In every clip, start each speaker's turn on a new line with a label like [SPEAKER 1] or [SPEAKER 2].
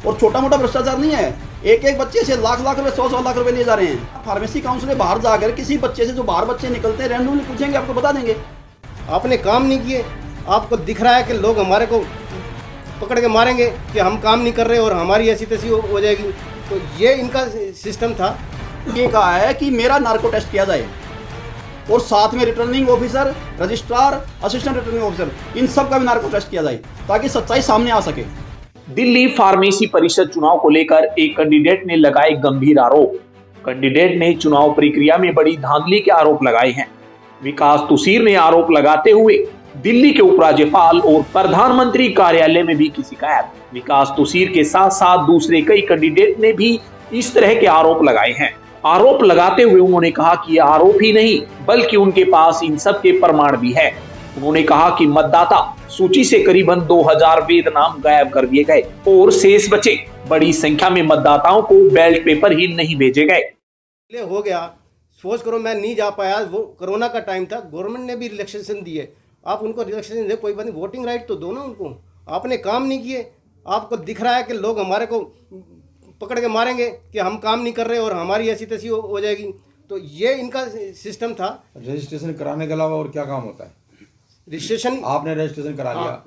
[SPEAKER 1] और छोटा मोटा भ्रष्टाचार नहीं है। एक एक बच्चे से लाख लाख रुपए 100 लाख रुपए लिए जा रहे हैं। फार्मेसी काउंसिल में बाहर जाकर किसी बच्चे से, जो बाहर बच्चे निकलते हैं, रैंडमली पूछेंगे, आपको बता देंगे।
[SPEAKER 2] आपने काम नहीं किए, आपको दिख रहा है कि लोग हमारे को पकड़ के मारेंगे कि हम काम नहीं कर रहे और हमारी ऐसी तैसी हो जाएगी। तो ये इनका सिस्टम था।
[SPEAKER 1] ये कहा है कि मेरा नार्को टेस्ट किया जाए और साथ में returning officer, registrar, assistant returning officer, इन सब का भी नार्को टेस्ट किया जाए ताकि सच्चाई सामने आ सके।
[SPEAKER 3] दिल्ली फार्मेसी परिषद चुनाव को लेकर एक कैंडिडेट ने लगाए गंभीर आरोप। कैंडिडेट ने चुनाव प्रक्रिया में बड़ी धांधली के आरोप लगाए हैं। विकास तुसीर ने आरोप लगाते हुए दिल्ली के उपराज्यपाल और प्रधानमंत्री कार्यालय में भी की शिकायत। विकास तुसीर के साथ साथ दूसरे कई कैंडिडेट ने भी इस तरह के आरोप लगाए हैं। आरोप लगाते हुए उन्होंने कहा कि ये आरोप ही नहीं बल्कि उनके पास इन सब के प्रमाण भी है। उन्होंने कहा कि मतदाता सूची से करीबन 2000 वैध नाम गायब कर दिए गए और शेष बचे बड़ी संख्या में मतदाताओं को बैलेट पेपर ही नहीं भेजे गए।
[SPEAKER 2] हो गया, सोच करो मैं नहीं जा पाया, वो कोरोना का टाइम था, गवर्नमेंट ने भी रिलैक्सेशन दिए, आप उनको रिलैक्सेशन दे, कोई बात नहीं, वोटिंग राइट तो दो ना उनको। आपने काम नहीं किए, आपको दिख रहा है कि लोग हमारे को पकड़ के मारेंगे कि हम काम नहीं कर रहे और हमारी ऐसी तैसी हो जाएगी। तो ये इनका सिस्टम था।
[SPEAKER 4] रजिस्ट्रेशन कराने के अलावा और क्या काम होता है?
[SPEAKER 2] रजिस्ट्रेशन
[SPEAKER 4] आपने रजिस्ट्रेशन करा लिया,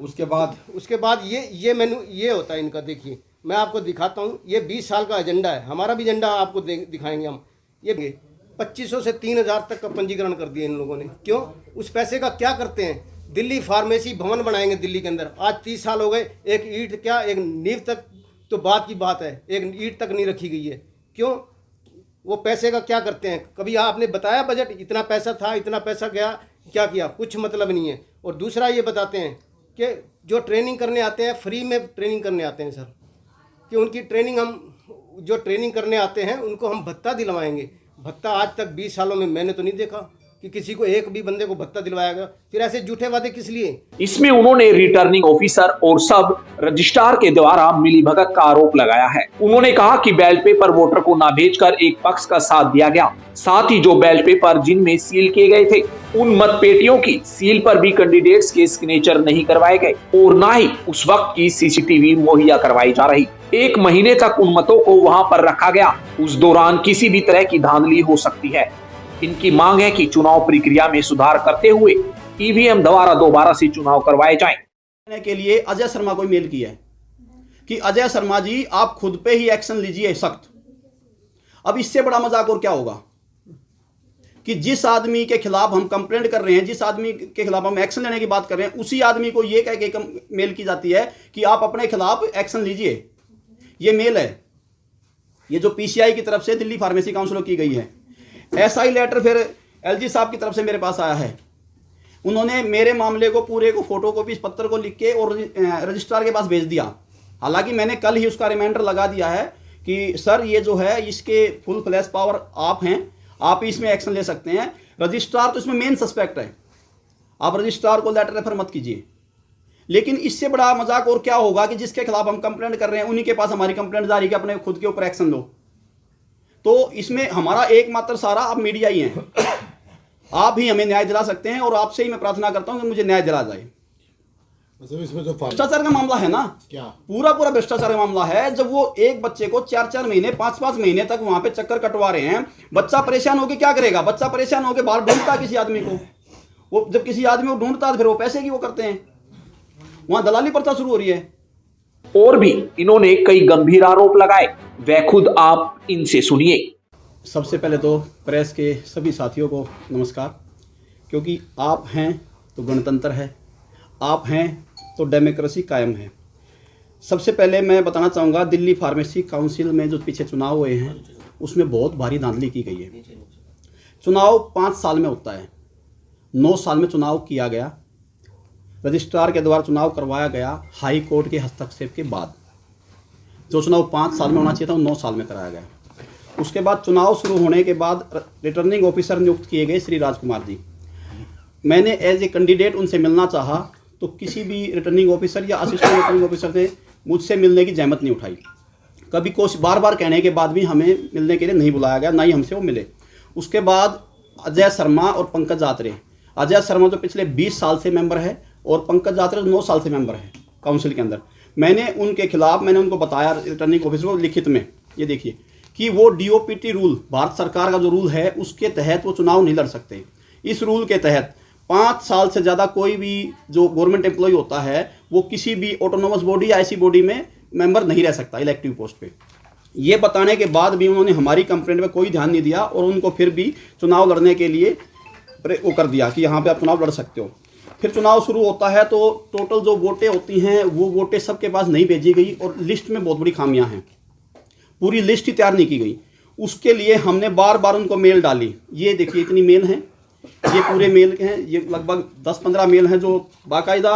[SPEAKER 2] उसके बाद ये मेनू ये होता है इनका। देखिए मैं आपको दिखाता हूँ, ये 20 साल का एजेंडा है, हमारा भी एजेंडा आपको दिखाएंगे हम। ये 2500 से 3000 तक का पंजीकरण कर दिया इन लोगों ने। क्यों? उस पैसे का क्या करते हैं? दिल्ली फार्मेसी भवन बनाएंगे दिल्ली के अंदर। आज 30 साल हो गए, एक ईंट क्या, एक नींव तक तो बात की बात है, एक ईंट तक नहीं रखी गई है। क्यों? वो पैसे का क्या करते हैं? कभी आपने बताया बजट इतना पैसा था, इतना पैसा गया, क्या किया? कुछ मतलब नहीं है। और दूसरा ये बताते हैं कि जो ट्रेनिंग करने आते हैं, फ्री में ट्रेनिंग करने आते हैं सर, कि उनकी ट्रेनिंग हम जो ट्रेनिंग करने आते हैं उनको हम भत्ता दिलवाएंगे। भत्ता आज तक 20 सालों में मैंने तो नहीं देखा कि किसी को एक भी बंदे को भत्ता दिलवाया गया। फिर ऐसे झूठे वादे किस लिए?
[SPEAKER 3] इसमें उन्होंने रिटर्निंग ऑफिसर और सब रजिस्ट्रार के द्वारा मिलीभगत का आरोप लगाया है। उन्होंने कहा कि बैलेट पेपर वोटर को न भेजकर एक पक्ष का साथ दिया गया। साथ ही जो बैलेट पेपर जिनमें सील किए गए थे उन मतपेटियों की सील पर भी कैंडिडेट्स के सिग्नेचर नहीं करवाए गए और न ही उस वक्त की सीसीटीवी मुहैया करवाई जा रही। 1 महीने तक उन मतों को वहां पर रखा गया। उस दौरान किसी भी तरह की धांधली हो सकती है। इनकी मांग है कि चुनाव प्रक्रिया में सुधार करते हुए ईवीएम द्वारा दोबारा से चुनाव करवाए जाएं।
[SPEAKER 1] के लिए अजय शर्मा को मेल किया है कि अजय शर्मा जी आप खुद पे ही एक्शन लीजिए सख्त। अब इससे बड़ा मजाक और क्या होगा कि जिस आदमी के खिलाफ हम कंप्लेंट कर रहे हैं, जिस आदमी के खिलाफ हम एक्शन लेने की बात कर रहे हैं, उसी आदमी को ये कह के मेल की जाती है कि आप अपने खिलाफ एक्शन लीजिए। ये मेल है, ये जो पीसीआई की तरफ से दिल्ली फार्मेसी काउंसिल की गई है। एसआई लेटर फिर एलजी साहब की तरफ से मेरे पास आया है। उन्होंने मेरे मामले को पूरे को फोटोकॉपी इस पत्र को लिख के और रजिस्ट्रार के पास भेज दिया। हालांकि मैंने कल ही उसका रिमाइंडर लगा दिया है कि सर ये जो है इसके फुल फ्लैश पावर आप हैं, आप इसमें एक्शन ले सकते हैं। रजिस्ट्रार तो इसमें मेन सस्पेक्ट है, आप रजिस्ट्रार को लेटर रेफर मत कीजिए। लेकिन इससे बड़ा मजाक और क्या होगा कि जिसके खिलाफ हम कंप्लेंट कर रहे हैं उन्हीं के पास हमारी कंप्लेंट जारी कि अपने खुद के ऊपर एक्शन लो। तो इसमें हमारा एकमात्र सहारा आप मीडिया ही हैं। आप ही हमें न्याय दिला सकते हैं और आपसे ही मैं प्रार्थना करता हूं कि मुझे न्याय दिला जाए।
[SPEAKER 4] मतलब इसमें जो
[SPEAKER 1] भ्रष्टाचार का मामला है ना,
[SPEAKER 4] क्या
[SPEAKER 1] पूरा भ्रष्टाचार का मामला है। जब वो एक बच्चे को 4-4 महीने 5-5 महीने तक वहां पे चक्कर कटवा रहे हैं, बच्चा परेशान होकर क्या करेगा? बच्चा परेशान होकर बाहर ढूंढता किसी आदमी को। वो जब किसी आदमी को ढूंढता फिर वो पैसे की वो करते हैं, वहां दलाली प्रथा शुरू हो रही है।
[SPEAKER 3] और भी इन्होंने कई गंभीर आरोप लगाए, वे खुद आप इनसे सुनिए।
[SPEAKER 1] सबसे पहले तो प्रेस के सभी साथियों को नमस्कार, क्योंकि आप हैं तो गणतंत्र है, आप हैं तो डेमोक्रेसी कायम है। सबसे पहले मैं बताना चाहूँगा दिल्ली फार्मेसी काउंसिल में जो पीछे चुनाव हुए हैं उसमें बहुत भारी धांधली की गई है। चुनाव 5 साल में होता है, 9 साल में चुनाव किया गया, रजिस्ट्रार के द्वारा चुनाव करवाया गया हाई कोर्ट के हस्तक्षेप के बाद। जो चुनाव 5 साल में होना चाहिए था वो 9 साल में कराया गया। उसके बाद चुनाव शुरू होने के बाद रिटर्निंग ऑफिसर नियुक्त किए गए श्री राजकुमार जी। मैंने एज ए कैंडिडेट उनसे मिलना चाहा तो किसी भी रिटर्निंग ऑफिसर या असिस्टेंट रिटर्निंग ऑफिसर से मुझसे मिलने की जहमत नहीं उठाई। कभी कोशिश बार बार कहने के बाद भी हमें मिलने के लिए नहीं बुलाया गया, ना ही हमसे वो मिले। उसके बाद अजय शर्मा और पंकज यात्रे, अजय शर्मा जो पिछले 20 साल से मेंबर है और पंकज यात्रे 9 साल से मेंबर है काउंसिल के अंदर, मैंने उनके खिलाफ मैंने उनको बताया रिटर्निंग ऑफिसर को लिखित में, ये देखिए कि वो डीओपीटी रूल भारत सरकार का जो रूल है उसके तहत वो चुनाव नहीं लड़ सकते। इस रूल के तहत 5 साल से ज़्यादा कोई भी जो गवर्नमेंट एम्प्लॉय होता है वो किसी भी ऑटोनोमस बॉडी या ऐसी बॉडी में मेंबर नहीं रह सकता इलेक्टिव पोस्ट पे। ये बताने के बाद भी उन्होंने हमारी कंप्लेंट पे कोई ध्यान नहीं दिया और उनको फिर भी चुनाव लड़ने के लिए वो कर दिया कि यहाँ पे आप चुनाव लड़ सकते हो। फिर चुनाव शुरू होता है तो टोटल जो वोटें होती हैं वो वोटें सबके पास नहीं भेजी गई और लिस्ट में बहुत बड़ी खामियां हैं, पूरी लिस्ट ही तैयार नहीं की गई। उसके लिए हमने बार बार उनको मेल डाली। ये देखिए इतनी मेल हैं, ये पूरे मेल हैं, ये लगभग 10-15 मेल हैं जो बाकायदा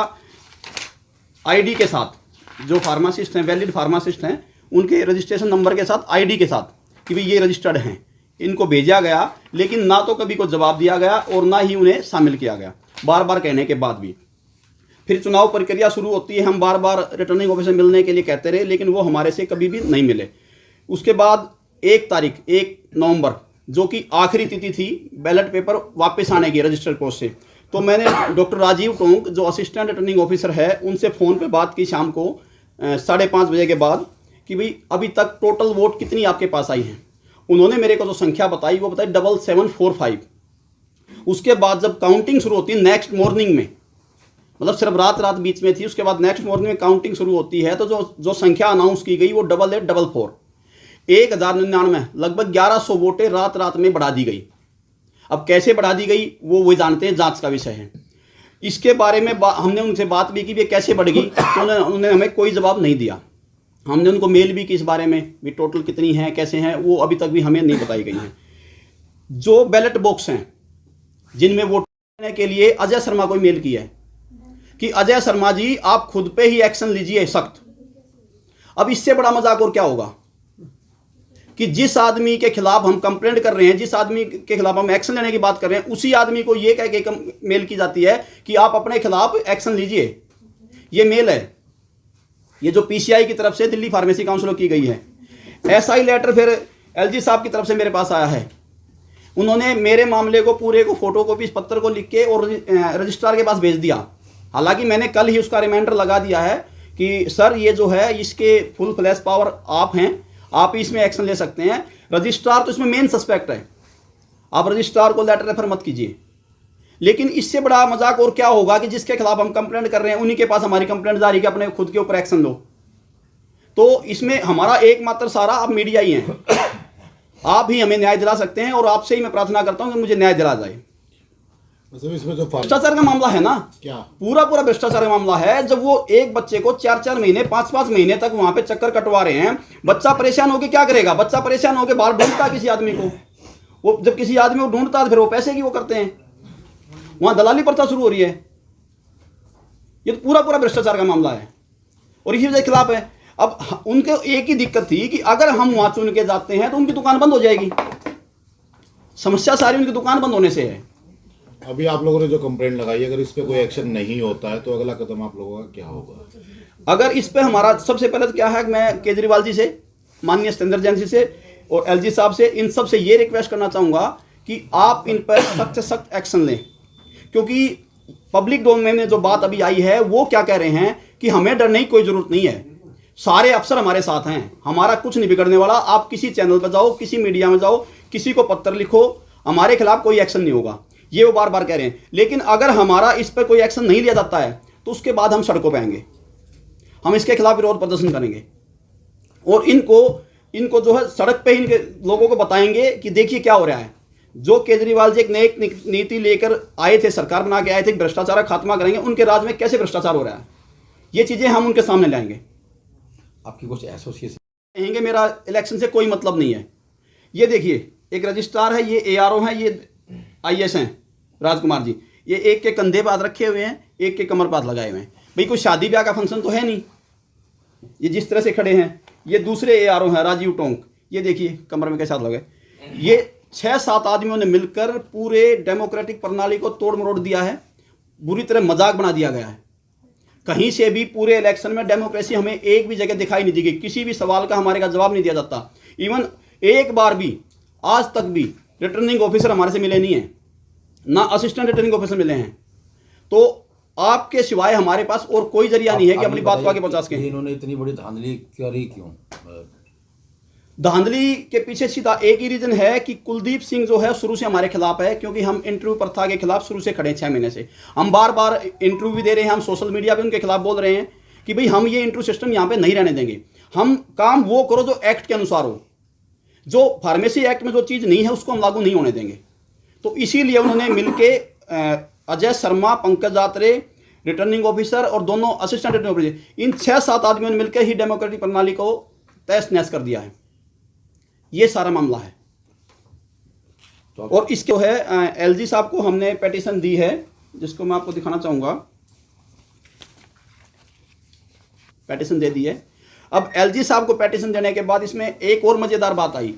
[SPEAKER 1] आईडी के साथ, जो फार्मासिस्ट हैं वैलिड फार्मासिस्ट हैं उनके रजिस्ट्रेशन नंबर के साथ आईडी के साथ कि भाई ये रजिस्टर्ड हैं, इनको भेजा गया। लेकिन ना तो कभी को जवाब दिया गया और ना ही उन्हें शामिल किया गया, बार बार कहने के बाद भी। फिर चुनाव प्रक्रिया शुरू होती है, हम बार बार रिटर्निंग ऑफिसर मिलने के लिए कहते रहे लेकिन वो हमारे से कभी भी नहीं मिले। उसके बाद 1 नवंबर जो कि आखिरी तिथि थी बैलेट पेपर वापस आने की रजिस्टर्ड पोस्ट से, तो मैंने डॉक्टर राजीव टोंक जो असिस्टेंट रिटर्निंग ऑफिसर है उनसे फ़ोन पे बात की शाम को 5:30 बजे के बाद कि भाई अभी तक टोटल वोट कितनी आपके पास आई हैं। उन्होंने मेरे को जो संख्या बताई वो बताई 7745। उसके बाद जब काउंटिंग शुरू होती है नेक्स्ट मॉर्निंग में, मतलब सिर्फ रात बीच में थी, उसके बाद नेक्स्ट मॉर्निंग में काउंटिंग शुरू होती है तो जो संख्या अनाउंस की गई वो 8844, 1099, लगभग 1100 वोटें रात में बढ़ा दी गई। अब कैसे बढ़ा दी गई वो जानते हैं, जांच का विषय है। इसके बारे में हमने उनसे बात भी की भी कैसे बढ़ गई, तो उन्होंने हमें कोई जवाब नहीं दिया। हमने उनको मेल भी की इस बारे में भी टोटल कितनी है कैसे हैं, वो अभी तक भी हमें नहीं बताई गई हैं। जो बैलेट बॉक्स हैं जिनमें वोट देने के लिए अजय शर्मा को मेल किया है कि अजय शर्मा जी आप खुद पे ही एक्शन लीजिए सख्त। अब इससे बड़ा मजाक और क्या होगा कि जिस आदमी के खिलाफ हम कंप्लेंट कर रहे हैं, जिस आदमी के खिलाफ हम एक्शन लेने की बात कर रहे हैं, उसी आदमी को ये कह के मेल की जाती है कि आप अपने खिलाफ एक्शन लीजिए। ये मेल है, ये जो पीसीआई की तरफ से दिल्ली फार्मेसी काउंसिल को की गई है। ऐसा ही लेटर फिर एलजी साहब की तरफ से मेरे पास आया है। उन्होंने मेरे मामले को पूरे को फोटोकॉपी इस पत्र को लिख के और रजिस्ट्रार के पास भेज दिया। हालांकि मैंने कल ही उसका रिमाइंडर लगा दिया है कि सर ये जो है इसके फुल फ्लैश पावर आप हैं, आप इसमें एक्शन ले सकते हैं। रजिस्ट्रार तो इसमें मेन सस्पेक्ट है, आप रजिस्ट्रार को लेटर रेफर मत कीजिए। लेकिन इससे बड़ा मजाक और क्या होगा कि जिसके खिलाफ हम कंप्लेंट कर रहे हैं उन्हीं के पास हमारी कंप्लेंट जारी कि अपने खुद के ऊपर एक्शन लो। तो इसमें हमारा एकमात्र सारा आप मीडिया ही हैं, आप ही हमें न्याय दिला सकते हैं और आपसे ही मैं प्रार्थना करता हूं कि मुझे न्याय दिला जाए।
[SPEAKER 4] मतलब इसमें जो
[SPEAKER 1] भ्रष्टाचार का मामला है ना,
[SPEAKER 4] क्या
[SPEAKER 1] पूरा भ्रष्टाचार का मामला है। जब वो एक बच्चे को 4-4 महीने 5-5 महीने तक वहां पे चक्कर कटवा रहे हैं, बच्चा परेशान होकर क्या करेगा? बच्चा परेशान होकर बाहर ढूंढता किसी आदमी को, वो जब किसी आदमी को ढूंढता फिर वो पैसे की वो करते हैं, वहां दलाली प्रथा शुरू हो रही है। ये तो पूरा भ्रष्टाचार का मामला है और इसी वजह के खिलाफ है। अब उनके एक ही दिक्कत थी कि अगर हम वहां चुन के जाते हैं तो उनकी दुकान बंद हो जाएगी। समस्या सारी उनकी दुकान बंद होने से है।
[SPEAKER 4] अभी आप लोगों ने जो कंप्लेंट लगाई, अगर इस पे कोई एक्शन नहीं होता है तो अगला कदम आप लोगों का क्या होगा?
[SPEAKER 1] अगर इस पे हमारा सबसे पहले तो क्या है, मैं केजरीवाल जी से, माननीय सत्येंद्र जैन जी से और एलजी साहब से, इन सब से ये रिक्वेस्ट करना चाहूँगा कि आप इन पर सख्त से सख्त एक्शन लें। क्योंकि पब्लिक डोमेन में जो बात अभी आई है वो क्या कह रहे हैं कि हमें डरने की कोई ज़रूरत नहीं है, सारे अफसर हमारे साथ हैं, हमारा कुछ नहीं बिगड़ने वाला। आप किसी चैनल पर जाओ, किसी मीडिया में जाओ, किसी को पत्र लिखो, हमारे खिलाफ कोई एक्शन नहीं होगा, ये वो बार बार कह रहे हैं। लेकिन अगर हमारा इस पर कोई एक्शन नहीं लिया जाता है तो उसके बाद हम सड़कों पर आएंगे, हम इसके खिलाफ विरोध प्रदर्शन करेंगे और इनको जो है सड़क पे इनके लोगों को बताएंगे कि देखिए क्या हो रहा है। जो केजरीवाल जी एक नई नीति लेकर आए थे, सरकार बना के आए थे, भ्रष्टाचार का खात्मा करेंगे, उनके राज में कैसे भ्रष्टाचार हो रहा है, ये चीज़ें हम उनके सामने लाएंगे।
[SPEAKER 4] आपकी कुछ एसोसिएशन
[SPEAKER 1] कहेंगे मेरा इलेक्शन से कोई मतलब नहीं है। ये देखिए एक रजिस्ट्रार है, ये एआरओ है, ये आईएएस हैं राजकुमार जी, ये एक के कंधे पे हाथ रखे हुए हैं, एक के कमर पे हाथ लगाए हुए हैं। भाई कोई शादी ब्याह का फंक्शन तो है नहीं, ये जिस तरह से खड़े हैं। ये दूसरे एआरओ हैं राजीव टोंक, ये देखिए कमर में कैसे हाथ लगाए। ये 6-7 आदमियों ने मिलकर पूरे डेमोक्रेटिक प्रणाली को तोड़ मरोड़ दिया है, बुरी तरह मजाक बना दिया गया है। कहीं से भी पूरे इलेक्शन में डेमोक्रेसी हमें एक भी जगह दिखाई नहीं दी गई, किसी भी सवाल का हमारे का जवाब नहीं दिया जाता। इवन एक बार भी आज तक भी रिटर्निंग ऑफिसर हमारे से मिले नहीं हैं, ना असिस्टेंट रिटर्निंग ऑफिसर मिले हैं। तो आपके सिवाय हमारे पास और कोई जरिया नहीं है कि अपनी बात को आगे पहुंचा सकें।
[SPEAKER 5] इन्होंने इतनी बड़ी धांधली करी क्यों?
[SPEAKER 1] धांधली के पीछे सीधा एक ही रीजन है कि कुलदीप सिंह जो है शुरू से हमारे खिलाफ है, क्योंकि हम इंटरव्यू प्रथा के खिलाफ शुरू से खड़े हैं 6 महीने से। हम बार बार इंटरव्यू भी दे रहे हैं, हम सोशल मीडिया पे उनके खिलाफ बोल रहे हैं कि भाई हम ये इंटरव्यू सिस्टम यहाँ पे नहीं रहने देंगे। हम काम वो करो जो एक्ट के अनुसार हो, जो फार्मेसी एक्ट में जो चीज़ नहीं है उसको हम लागू नहीं होने देंगे। तो इसीलिए उन्होंने मिलके अजय शर्मा, पंकज दात्रे रिटर्निंग ऑफिसर और दोनों असिस्टेंट रिटर्निंग ऑफिसर, इन 6-7 आदमियों ने मिलकर ही डेमोक्रेटिक प्रणाली को तहस नहस कर दिया है। ये सारा मामला है। और इसके है एलजी साहब को हमने पेटिशन दी है, जिसको मैं आपको दिखाना चाहूंगा। पेटिशन दे दी है। अब एलजी साहब को पेटिशन देने के बाद इसमें एक और मजेदार बात आई,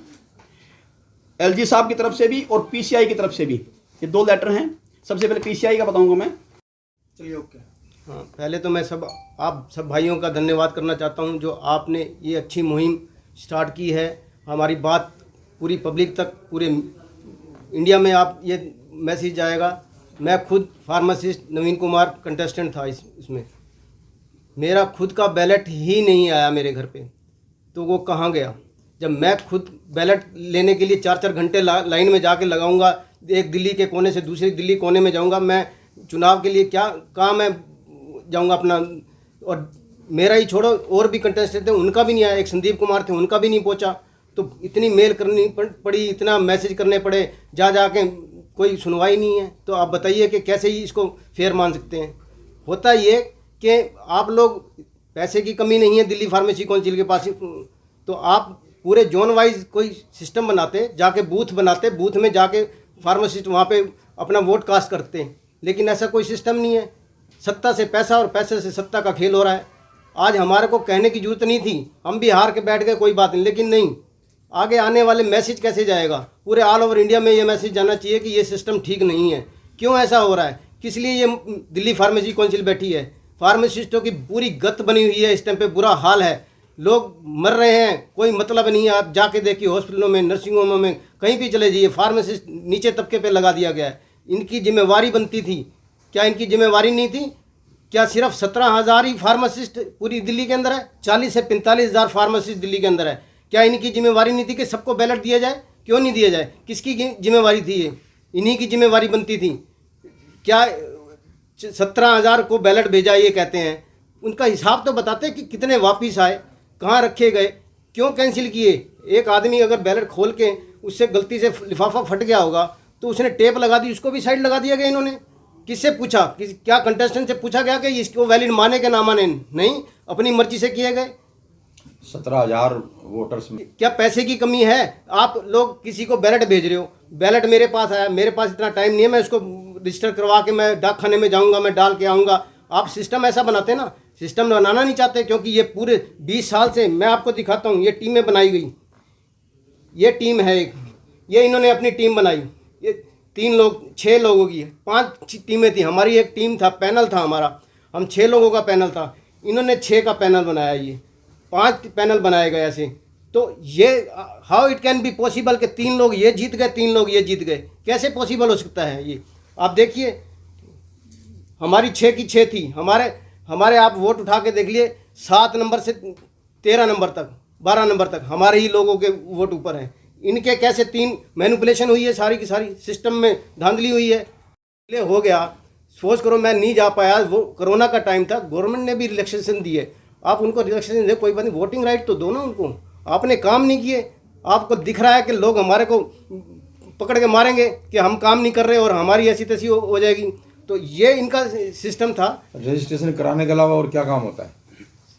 [SPEAKER 1] एलजी साहब की तरफ से भी और पीसीआई की तरफ से भी। ये 2 लेटर हैं। सबसे पहले पीसीआई का बताऊंगा मैं। चलिए ओके।
[SPEAKER 2] हाँ, पहले तो मैं आप सब भाइयों का धन्यवाद करना चाहता हूँ जो आपने ये अच्छी मुहिम स्टार्ट की है। हमारी बात पूरी पब्लिक तक, पूरे इंडिया में आप ये मैसेज जाएगा। मैं खुद फार्मासिस्ट नवीन कुमार कंटेस्टेंट था इसमें। मेरा खुद का बैलेट ही नहीं आया मेरे घर पे, तो वो कहाँ गया? जब मैं खुद बैलेट लेने के लिए 4-4 घंटे लाइन में जाके लगाऊंगा, एक दिल्ली के कोने से दूसरे दिल्ली कोने में जाऊंगा, मैं चुनाव के लिए क्या कहाँ मैं जाऊंगा अपना। और मेरा ही छोड़ो, और भी कंटेस्टेंट थे, उनका भी नहीं आया। एक संदीप कुमार थे, उनका भी नहीं पहुंचा। तो इतनी मेल करनी पड़ी, इतना मैसेज करने पड़े, जाके कोई सुनवाई नहीं है। तो आप बताइए कि कैसे ही इसको फेयर मान सकते हैं? होता ये कि आप लोग, पैसे की कमी नहीं है दिल्ली फार्मेसी काउंसिल के पास, तो आप पूरे जोन वाइज कोई सिस्टम बनाते, जाके बूथ बनाते, बूथ में जाके फार्मासिस्ट वहाँ पे अपना वोट कास्ट करते हैं। लेकिन ऐसा कोई सिस्टम नहीं है। सत्ता से पैसा और पैसे से सत्ता का खेल हो रहा है। आज हमारे को कहने की जरूरत नहीं थी, हम भी हार के बैठ गए, कोई बात नहीं। लेकिन नहीं, आगे आने वाले मैसेज कैसे जाएगा? पूरे ऑल ओवर इंडिया में ये मैसेज जाना चाहिए कि ये सिस्टम ठीक नहीं है। क्यों ऐसा हो रहा है? किस लिए ये दिल्ली फार्मेसी काउंसिल बैठी है? फार्मासिस्टों की पूरी गत बनी हुई है, इस टाइम पे बुरा हाल है, लोग मर रहे हैं, कोई मतलब नहीं है। आप जाके देखिए हॉस्पिटलों में, नर्सिंग होमों में, कहीं भी चले जाइए, फार्मासिस्ट नीचे तबके पे लगा दिया गया है। इनकी जिम्मेवारी बनती थी, क्या इनकी जिम्मेवारी नहीं थी? क्या सिर्फ 17,000 ही फार्मासिस्ट पूरी दिल्ली के अंदर है? 40 से 45,000 फार्मासिस्ट दिल्ली के अंदर है। क्या इनकी जिम्मेवारी नहीं थी कि सबको बैलेट दिया जाए? क्यों नहीं दिया जाए? किसकी जिम्मेवारी थी ये? इन्हीं की जिम्मेवारी बनती थी। क्या 17,000 को बैलेट भेजा ये कहते हैं? उनका हिसाब तो बताते कि कितने वापिस आए, कहाँ रखे गए, क्यों कैंसिल किए? एक आदमी अगर बैलेट खोल के उससे गलती से लिफाफा फट गया होगा तो उसने टेप लगा दी, उसको भी साइड लगा दिया गया। इन्होंने किससे पूछा? क्या कंटेस्टेंट से पूछा गया कि इसको वैलिड माने के ना माने? नहीं, अपनी मर्जी से किए गए।
[SPEAKER 5] 17,000 वोटर्स में
[SPEAKER 2] क्या पैसे की कमी है? आप लोग किसी को बैलेट भेज रहे हो, बैलेट मेरे पास आया, मेरे पास इतना टाइम नहीं है, मैं उसको रजिस्टर करवा के मैं डाकखाने में जाऊंगा, मैं डाल के आऊँगा। आप सिस्टम ऐसा बनाते ना, सिस्टम बनाना नहीं चाहते, क्योंकि ये पूरे 20 साल से, मैं आपको दिखाता हूँ, ये टीमें बनाई गई। ये टीम है एक, ये इन्होंने अपनी टीम बनाई। ये 6 लोगों की 5 टीमें थी। हमारी एक टीम था, पैनल था हमारा, हम 6 लोगों का पैनल था। इन्होंने 6 का पैनल बनाया, ये 5 पैनल बनाए गए ऐसे। तो ये how it can be possible कि 3 लोग ये जीत गए, 3 लोग ये जीत गए? कैसे पॉसिबल हो सकता है ये? आप देखिए, हमारी 6 की 6 थी। हमारे आप वोट उठा के देख लिए, 7 नंबर से 13 नंबर तक, 12 नंबर तक हमारे ही लोगों के वोट ऊपर हैं। इनके कैसे 3 मैनिपुलेशन हुई है, सारी की सारी सिस्टम में धांधली हुई है। ले हो गया, सोच करो मैं नहीं जा पाया, वो कोरोना का टाइम था, गवर्नमेंट ने भी रिलैक्सेशन दी है। आप उनको रिलैक्सेशन दे, कोई बात नहीं, वोटिंग राइट तो दो ना उनको। आपने काम नहीं किए, आपको दिख रहा है कि लोग हमारे को पकड़ के मारेंगे कि हम काम नहीं कर रहे और हमारी ऐसी तैसी हो जाएगी। तो ये इनका सिस्टम था।
[SPEAKER 5] रजिस्ट्रेशन कराने के अलावा और क्या काम होता है?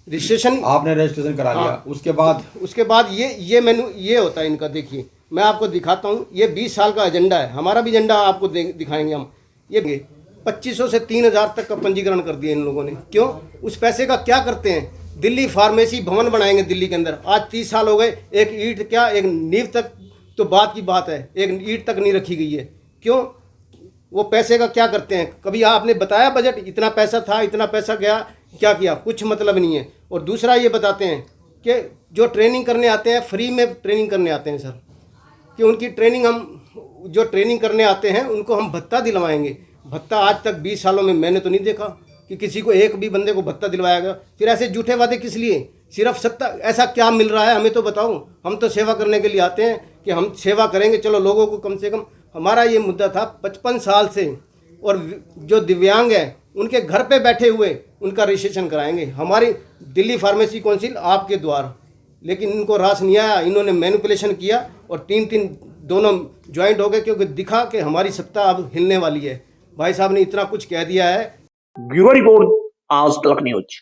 [SPEAKER 2] रजिस्ट्रेशन
[SPEAKER 5] आपने रजिस्ट्रेशन करा लिया,
[SPEAKER 2] उसके बाद ये मेनू ये होता है इनका। देखिए मैं आपको दिखाता हूँ, ये 20 साल का एजेंडा है। हमारा भी एजेंडा आपको दिखाएंगे हम। ये 2500 से 3000 तक का पंजीकरण कर दिया इन लोगों ने। क्यों? उस पैसे का क्या करते हैं? दिल्ली फार्मेसी भवन बनाएंगे दिल्ली के अंदर। आज 30 साल हो गए, एक ईंट क्या, एक नींव तक तो बात की बात है, एक ईंट तक नहीं रखी गई है। क्यों? वो पैसे का क्या करते हैं? कभी आपने बताया बजट इतना पैसा था, इतना पैसा गया, क्या किया? कुछ मतलब नहीं है। और दूसरा ये बताते हैं कि जो ट्रेनिंग करने आते हैं, फ्री में ट्रेनिंग करने आते हैं सर, कि उनकी ट्रेनिंग हम जो ट्रेनिंग करने आते हैं उनको हम भत्ता दिलवाएंगे। भत्ता आज तक 20 सालों में मैंने तो नहीं देखा। कि किसी को एक भी बंदे को भत्ता दिलवाया गया। फिर ऐसे झूठे वादे किस लिए? सिर्फ सत्ता, ऐसा क्या मिल रहा है हमें तो बताओ। हम तो सेवा करने के लिए आते हैं कि हम सेवा करेंगे, चलो लोगों को कम से कम। हमारा ये मुद्दा था 55 साल से, और जो दिव्यांग है उनके घर पे बैठे हुए उनका रजिस्ट्रेशन कराएंगे, हमारी दिल्ली फार्मेसी काउंसिल आपके द्वार। लेकिन इनको रास नहीं आया, इन्होंने मैनिपुलेशन किया और 3-3 दोनों ज्वाइंट हो गए, क्योंकि दिखा कि हमारी सत्ता अब हिलने वाली है। भाई साहब ने इतना कुछ कह दिया है।
[SPEAKER 3] ब्यूरो रिपोर्ट, आज तक न्यूज।